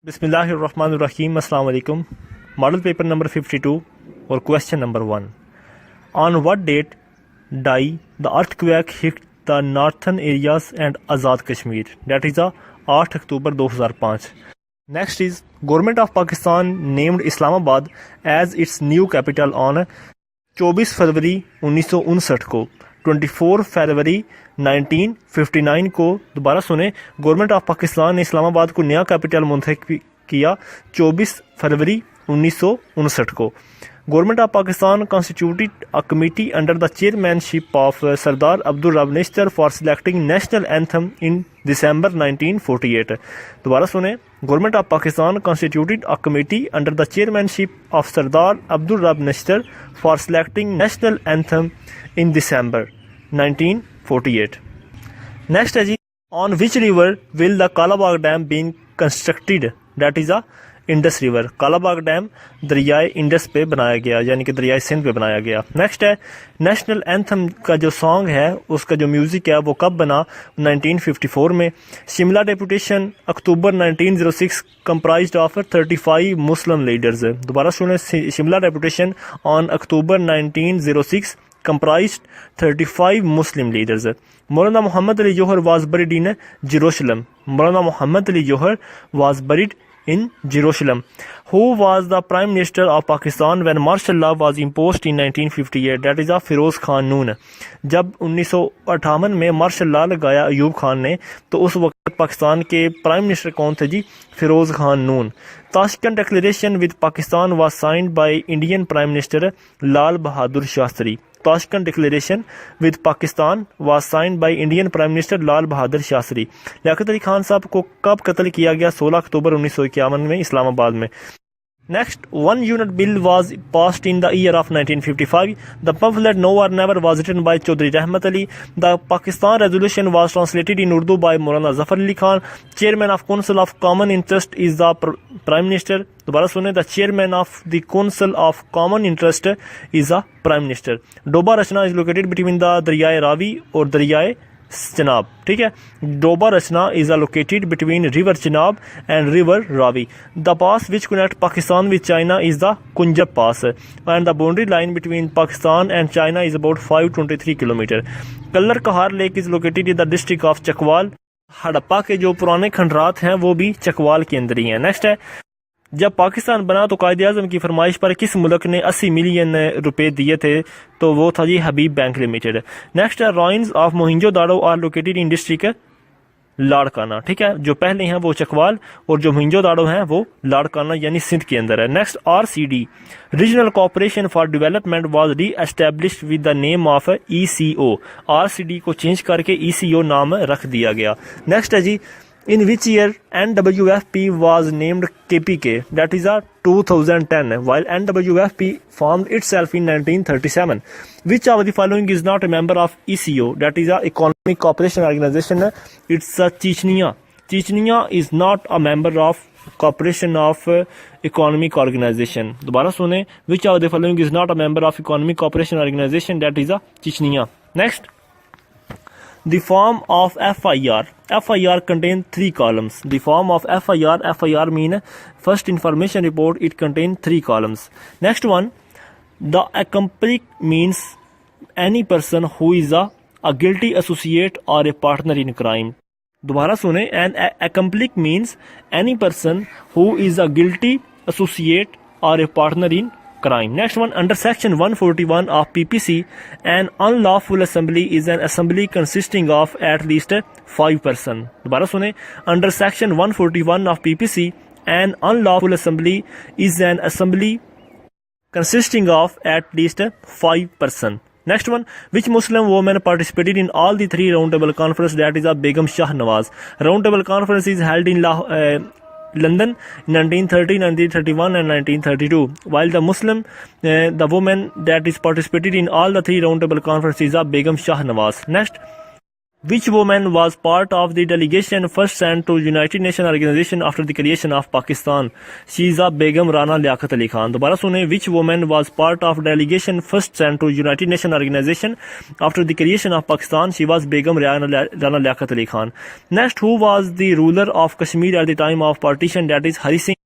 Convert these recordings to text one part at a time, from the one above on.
بسم اللہ الرحمن الرحیم. السلام علیکم. ماڈل پیپر نمبر 52 اور question number 1. On what date did the earthquake hit the northern areas and Azad Kashmir? That is 8 October 2005. Next is government of Pakistan named Islamabad as its new capital on 24 فروری 1959 کو. 24 فروری 1959 کو دوبارہ سنیں، government of Pakistan نے اسلام آباد کو نیا capital منتخب کیا 24 فروری 1959 کو. Government of Pakistan constituted a committee under the chairmanship of Sardar Abdur Rab Nishtar for selecting national anthem in December 1948. دوبارہ سنیں، government of Pakistan constituted a committee under the chairmanship of Sardar Abdur Rab Nishtar for selecting national anthem in December 1948. Next ہے جی، on which river will the Kalabagh Dam being constructed? That is Indus river. Kala Bagh dam دریائے Indus پہ بنایا گیا، یعنی کہ دریائے سندھ پہ بنایا گیا. نیکسٹ ہے نیشنل اینتھم کا جو سانگ ہے اس کا جو میوزک ہے وہ کب بنا؟ 1954 میں. Shimla deputation October 1906 comprised of 35 Muslim leaders. دوبارہ سنیں، Shimla deputation on October 1906 comprised 35 Muslim leaders. Maulana Muhammad Ali Johar was buried in Jerusalem. Maulana Muhammad Ali Johar was buried in Jerusalem. Who was the Prime Minister of Pakistan when martial law was imposed in 1958? That is Feroz Khan Noon. جب 1958 میں martial law لگایا ایوب خان نے تو اس وقت پاکستان کے prime minister کون تھے جی؟ Feroz Khan Noon. Tashkent declaration with Pakistan was signed by Indian prime minister Lal Bahadur Shastri. Tashkent declaration with Pakistan was signed by Indian prime minister Lal Bahadur Shastri. Liaquat Ali Khan صاحب کو کب قتل کیا گیا؟ 16 اکتوبر 1951 میں اسلام آباد میں. Next, 1 unit bill was passed in the year of 1955. The pamphlet No or Never was written by Chaudhry Rahmat Ali. The Pakistan resolution was translated in Urdu by Maulana Zafar Ali Khan. Chairman of Council of Common Interest is the Prime Minister. دوبارہ سنیں، the chairman of the Council of Common Interest is the Prime Minister. Doba Rachna is located between the دریائے راوی اور دریائے چناب. ٹھیک ہے، ڈوبا رچنا از located between river Chenab and river Ravi. The pass which connect Pakistan with China is the Kunjab Pass and the boundary line between Pakistan and China is about 523 km. Kallar Kahar lake is located in the district of Chakwal. Harappa کے جو پرانے کھنڈرات ہیں وہ بھی چکوال کے اندر ہی ہیں. Next ہے، جب پاکستان بنا تو قائد اعظم کی فرمائش پر کس ملک نے 80 ملین روپے دیے تھے؟ تو وہ تھا جی حبیب بینک لمیٹڈ. نیکسٹ ہے، ruins of Mohenjo Daro are located in district Larkana. ٹھیک ہے، جو پہلے ہیں وہ چکوال اور جو موہنجو داڑو ہیں وہ لاڑکانہ یعنی سندھ کے اندر ہے. Next, RCD regional cooperation for development was reestablished with the name of ECO. RCD کو چینج کر کے ECO نام رکھ دیا گیا. نیکسٹ ہے جی، in which year NWFP was named KPK? That is 2010, while NWFP formed itself in 1937. Which of the following is not a member of ECO? That is Economic Cooperation Organization. It's Chechnya. Chechnya is not a member of Cooperation of Economic Organization. دوبارہ سنیں، which of the following is not a member of Economic Cooperation Organization? That is Chechnya. Next, the form of FIR. FIR contains 3 columns. The form of FIR mean first information report. It contains 3 columns. Next one, the accomplice means any person who is a guilty associate or a partner in crime. دوبارہ سنیں، an accomplice means any person who is a guilty associate or a partner in crime. Next one, under section 141 of PPC, an unlawful assembly is an assembly consisting of at least 5 persons. دوبارہ سنیں، under section 141 of PPC, an unlawful assembly is an assembly consisting of at least 5 persons. Next one, which Muslim woman participated in all the 3 roundtable conferences? That is Begum Shah Nawaz. Roundtable conference is held in London in 1930, 1931 and 1932. While the Muslim, the woman that is participated in all the 3 roundtable conferences is Begum Shah Nawaz. Next, Which woman was part of the delegation first sent to United Nations Organization after the creation of Pakistan? Shiza Begum Rana Liaquat Ali Khan. دوبارہ سنیں. Which woman was part of delegation first sent to United Nations Organization after the creation of Pakistan? She was Begum Rana Liaquat Ali Khan. Next, who was the ruler of Kashmir at the time of partition? That is Hari Singh.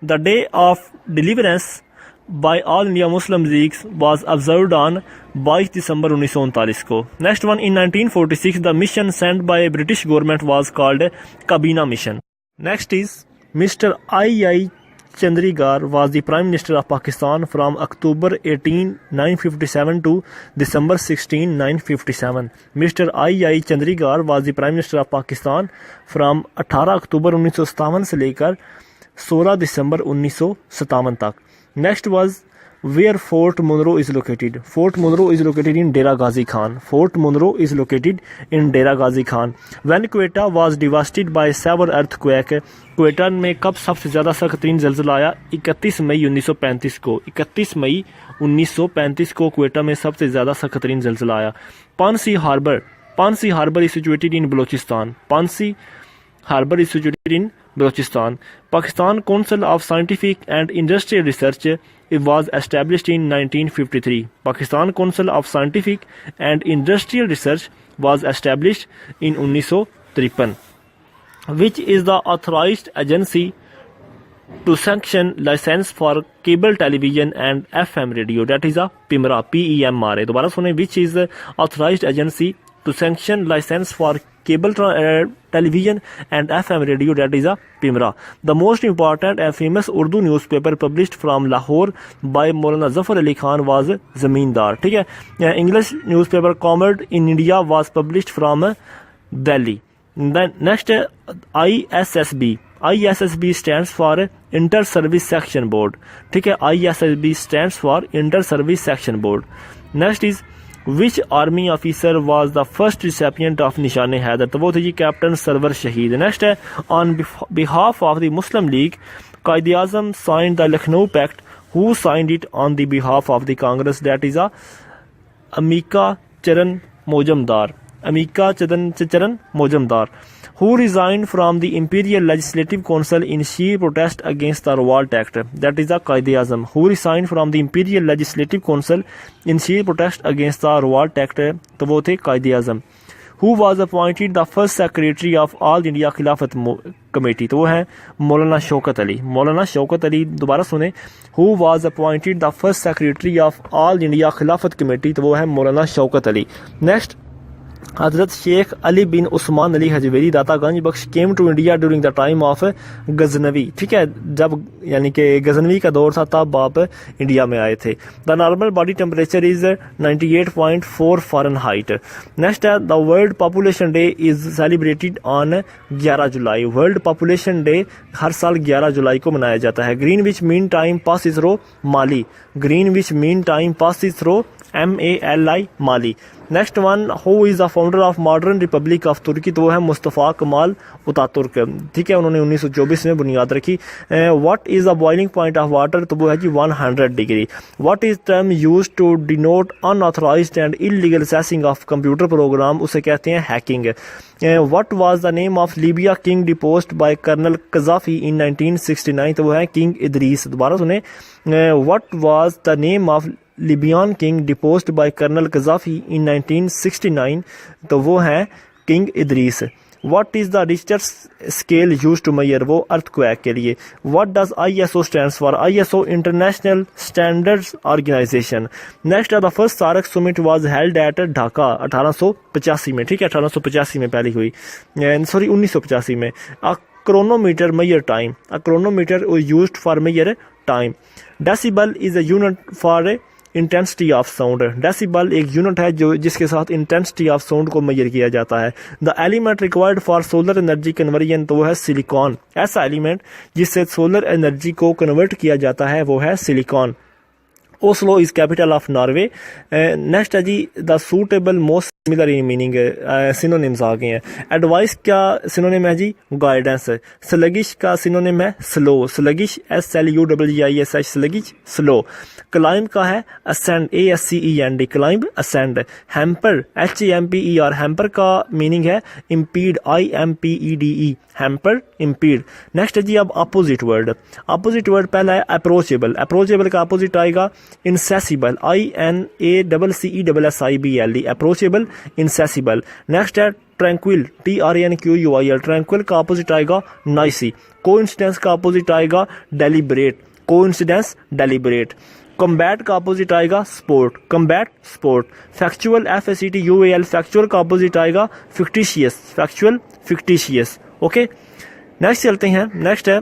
The day of deliverance by all India Muslim Leagues was observed on 22 December 1939 کو. Next one, in 1946 the mission sent by British government was called Kabina mission. Next is Mr. I.I. Chandigarh was the Prime Minister of Pakistan from October 18, 957 to December 16, 957. Mr. I.I. Chandigarh was the Prime Minister of Pakistan from 18 اکتوبر 1957 سے لے کر 16 دسمبر 1957 تک. Next was where Fort Monroe is located. Fort Monroe is located in Dera Ghazi Khan. Fort Monroe is located in Dera Ghazi Khan. When Quetta was devastated by several earthquake, Quetta میں کب سب سے زیادہ سخت ترین زلزلہ آیا؟ 31 مئی 1935 کو. 31 مئی 1935 کو کوئٹہ میں سب سے زیادہ سخت ترین زلزلہ آیا. پانسی harbour. پانسی harbour is situated in Balochistan. پانسی harbour is situated in Balochistan. Pakistan Council of Scientific and Industrial Research it was established in 1953. Pakistan Council of Scientific and Industrial Research was established in 1953. Which is the authorized agency to sanction license for cable television and FM radio? That is a PIMRA. PEMRA. دوبارہ سنیں. Which is the authorized agency to sanction license for cable television and FM radio? That is a PIMRA. The most important and famous Urdu newspaper published from Lahore by Maulana Zafar Ali Khan was Zamindar. ٹھیک ہے. English newspaper Commerce in India was published from Delhi. Then next, ISSB. ISSB stands for Inter-Service Section Board. ٹھیک ہے. ISSB stands for Inter-Service Section Board. Next is which army officer was the first recipient of Nishan Haidar? تو وہ تھے جی captain سرور شہید. Next ہے on behalf of the Muslim League, Quaid Azam signed the Lucknow Pact. Who signed it on the behalf of the Congress? That is a Amika Charan Mojumdar. Amika Charan Mojumdar. Who resigned from the Imperial Legislative Council in sheer protest against the Revolt Act? That is a Qaid-e-Azam. Who resigned from the Imperial Legislative Council in sheer protest against the Revolt Act? تو وہ تھے Qaid-e-Azam. Who was appointed the first secretary of All India Khilafat Committee? تو وہ ہیں مولانا شوکت علی. مولانا شوکت علی. دوبارہ سنیں. Who was appointed the first secretary of All India Khilafat Committee? تو وہ ہیں مولانا شوکت علی. Next, حضرت شیخ علی بن عثمان علی Hujwiri Data Ganj Bakhsh came to India during the time of Ghaznavi. ٹھیک ہے. جب یعنی کہ غزنوی کا دور تھا تب آپ انڈیا میں آئے تھے. The normal body temperature is 98.4 Fahrenheit. Next, the World Population Day is celebrated on 11 July. World Population Day ہر سال 11 جولائی کو منایا جاتا ہے. Greenwich Mean Time passes through Mali. Greenwich Mean Time passes through MALI مالی. Next one, who is the founder of modern Republic of Turkey? تو وہ ہے مصطفیٰ کمال Ataturk. ٹھیک ہے. انہوں نے 1924 میں بنیاد رکھی. What is the boiling point of water? تو وہ ہے جی 100 degree. What is term used to denote unauthorized and illegal accessing of computer program? اسے کہتے ہیں hacking. What was the name of Libya king deposed by Colonel Gaddafi in 1969? تو وہ ہے King Idris. دوبارہ سنیں. What was the name of Libyan king deposed by Colonel Gaddafi in 1969? تو وہ ہیں King Idris. What is the Richter scale used to measure? وہ earthquake کے لیے. What does ISO stands for? ISO International Standards Organization. Next, the first SAARC summit was held at Dhaka 1885 میں. ٹھیک ہے. 1885 میں پہلی ہوئی. 1985 میں. A chronometer measure time. A chronometer was used for measure time. Decibel is a unit for intensity of sound. Decibel ایک unit ہے جو جس کے ساتھ انٹینسٹی آف ساؤنڈ کو میجر کیا جاتا ہے. The element required for solar energy conversion تو وہ ہے سلیکان. ایسا ایلیمنٹ جس سے سولر انرجی کو کنورٹ کیا جاتا ہے وہ ہے silicon. Oslo is capital of Norway. Next ہے جی the suitable most similar meaning synonyms آ گئے ہیں. ایڈوائس کیا سینونیم ہے جی؟ گائیڈنس. سلگش کا سینونیم ہے سلو. سلگش SLUGGISH سلگش سلو. کلائمب کا ہے ascend ASCEND climb ascend. Hamper HAMPER hamper کا میننگ ہے impede IMPEDE hamper impede. Next ہے جی اب اپوزٹ ورڈ. اپوزٹ ورڈ پہلا ہے اپروچیبل. اپروچیبل کا اپوزٹ آئے گا انسیسیبل INACCESSIBLE اپروچیبل انسیسیبل. نیکسٹ ہے ٹرینکوئل TRANQUIL ٹرینکوئل کا اپوزٹ آئے گا نائسی. کوانسیڈنس کا اپوزٹ آئے گا ڈیلیبریٹ. Coincidence deliberate. کمبیٹ کا اپوزٹ آئے گا support. Combat support. Factual FACTUAL factual کا اپوزٹ آئے گا fictitious. Factual fictitious. Okay next چلتے ہیں. نیکسٹ ہے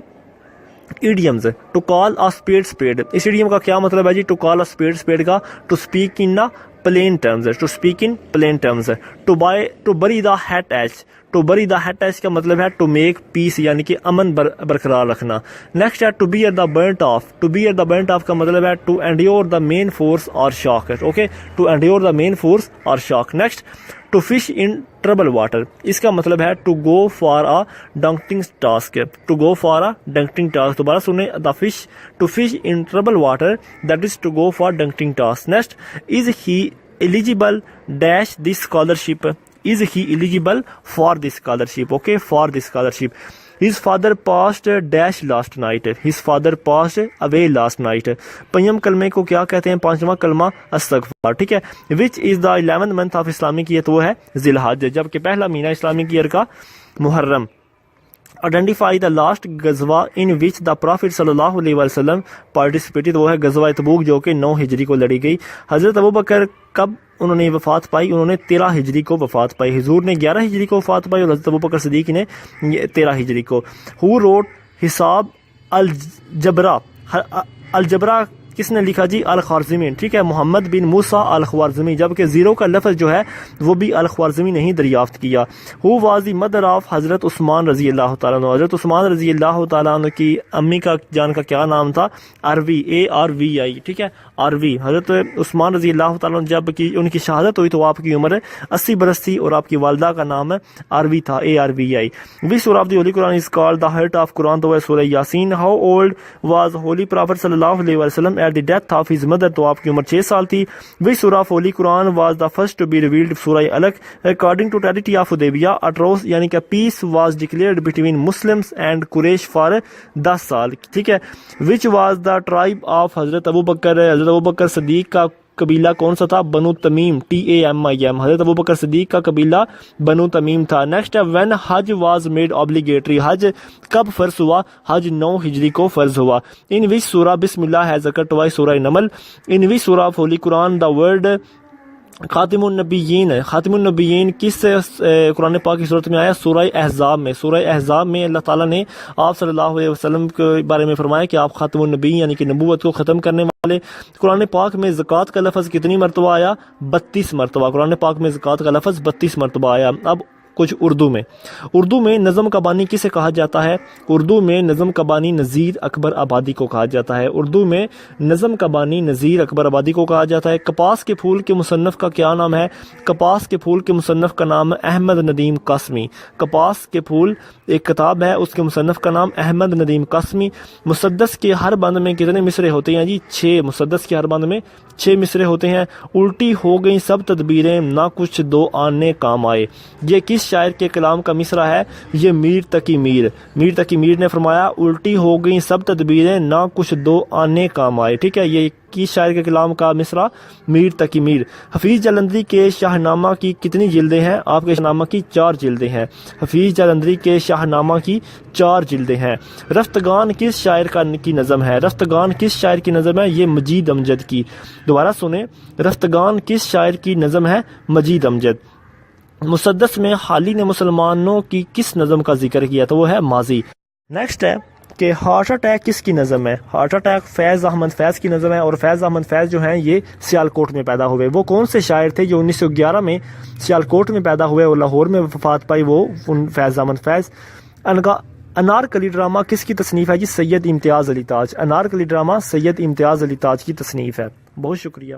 idioms. To call a spade spade. اس ایڈیم کا کیا مطلب ہے جی؟ To call a spade spade کا to speak in plain terms. To speak in plain terms. To bury the hate each. To bury the hate each کا مطلب ہے ٹو میک پیس یعنی کہ امن برقرار رکھنا. نیکسٹ ہے to bear the brunt of. To bear the brunt of کا مطلب ہے to endure the main force اور shock. Okay to endure the main force اور shock. Next to fish in trouble water. اس کا مطلب ہے to go for a daunting task. To go for a daunting task. دوبارہ سنیں the fish to fish in trouble water that is to go for daunting task. Next is he eligible dash the scholarship. is he eligible for the scholarship. Okay, for the scholarship. His father passed dash last night. His father passed away last night. پنجم کلمے کو کیا کہتے ہیں؟ پانچواں کلمہ استغفار. ٹھیک ہے. Which is the 11th month of Islamic year. تو وہ ہے ذی الحج جبکہ پہلا مہینہ اسلامک ایئر کا محرم. Identify the last غزوہ in which the Prophet صلی اللہ علیہ وسلم participated. وہ ہے غزوہ تبوک جو کہ 9 ہجری کو لڑی گئی. حضرت ابوبکر کب انہوں نے وفات پائی؟ انہوں نے 13 ہجری کو وفات پائی. حضور نے 11 ہجری کو وفات پائی اور حضرت ابوبکر صدیق نے 13 ہجری کو. Who wrote حساب الجبرا. الجبرا کس نے لکھا جی؟ الخوارزمی. ٹھیک ہے. محمد بن موسیٰ الخوارزمی جبکہ زیرو کا لفظ جو ہے وہ بھی الخوارزمی نے ہی دریافت کیا. Who was the mother of حضرت عثمان رضی اللہ تعالیٰ عنہ. حضرت عثمان رضی اللہ تعالیٰ عنہ کی امی کا جان کا کیا نام تھا؟ عروی. ARVI. ٹھیک ہے عروی. حضرت عثمان رضی اللہ تعالیٰ عنہ جب کی ان کی شہادت ہوئی تو آپ کی عمر 80 برس تھی اور آپ کی والدہ کا نام عروی تھا. ARVI. وچ سورہ of the holy Quran is called the heart of Quran. تو ہے سورہ Yasin. How old was holy prophet صلی اللہ علیہ وسلم at the death of his mother. تو آپ کی عمر 6 سال تھی. وچ سورہ of holy Quran was the first to be revealed. سورہ الگ. According to treaty of Hudaibiya a truce یعنی کہ peace was declared between Muslims and Quraish for 10 سال. ٹھیک ہے. Which was the tribe of حضرت ابوبکر. حضرت ابوبکر صدیق کا قبیلہ کون سا تھا؟ بنو تمیم. TAMIM. حضرت ابوبکر صدیق کا قبیلہ بنو تمیم تھا. نیکسٹ ہے when Hajj was made obligatory. حج کب فرض ہوا؟ حج 9 ہجری کو فرض ہوا. ان وچ سورہ بسم اللہ ہیز occurred twice. سورہ نمل. ان وچ سورہ of holy Quran the word خاتم النبیین. خاتم النبیین کس قرآن پاک کی صورت میں آیا؟ سورہ احزاب میں. سورہ احزاب میں اللہ تعالیٰ نے آپ صلی اللہ علیہ وسلم کے بارے میں فرمایا کہ آپ خاتم النبی یعنی کہ نبوت کو ختم کرنے والے. قرآن پاک میں زکوٰۃ کا لفظ کتنی مرتبہ آیا؟ 32 مرتبہ. قرآن پاک میں زکوٰۃ کا لفظ 32 مرتبہ آیا. اب کچھ اردو میں نظم کا بانی کسے کہا جاتا ہے؟ اردو میں نظم کا بانی نذیر اکبر آبادی کو کہا جاتا ہے. اردو میں نظم کا بانی نذیر اکبر آبادی کو کہا جاتا ہے. کپاس کے پھول کے مصنف کا کیا نام ہے؟ کپاس کے پھول کے مصنف کا نام احمد ندیم قاسمی. کپاس کے پھول ایک کتاب ہے اس کے مصنف کا نام احمد ندیم قاسمی. مسدس کے ہر بند میں کتنے مصرے ہوتے ہیں جی؟ 6. مسدس کے ہر بند میں 6 مصرے ہوتے ہیں. الٹی ہو گئی سب تدبیریں نہ کچھ دو آنے کام آئے. یہ کس شاعر کے کلام کا مصرع ہے؟ یہ میر تقی میر. میر تقی میر نے فرمایا الٹی ہو گئی سب تدبیریں نہ کچھ دو آنے کام آئے. ٹھیک ہے. یہ کس شاعر کے کلام کا مصرع؟ میر تقی میر. حفیظ جلندری کے شاہ نامہ کی کتنی جلدیں ہیں؟ آپ کے شاہ نامہ کی 4 جلدیں ہیں. حفیظ جلندری کے شاہ نامہ کی 4 جلدیں ہیں. رفتگان کس شاعر کی نظم ہے؟ رفتگان کس شاعر کی نظم ہے؟ یہ مجید امجد کی. دوبارہ سنیں. رفتگان کس شاعر کی نظم ہے؟ مجید امجد. مسدس میں حالی نے مسلمانوں کی کس نظم کا ذکر کیا؟ تو وہ ہے ماضی. نیکسٹ ہے کہ ہارٹ اٹیک کس کی نظم ہے؟ ہارٹ اٹیک فیض احمد فیض کی نظم ہے اور فیض احمد فیض جو ہیں یہ سیالکوٹ میں پیدا ہوئے. وہ کون سے شاعر تھے جو 1911 میں سیالکوٹ میں پیدا ہوئے اور لاہور میں وفات پائی؟ وہ فیض احمد فیض. انارکلی ڈرامہ کس کی تصنیف ہے جی؟ سید امتیاز علی تاج. انارکلی ڈرامہ سید امتیاز علی تاج کی تصنیف ہے. بہت شکریہ.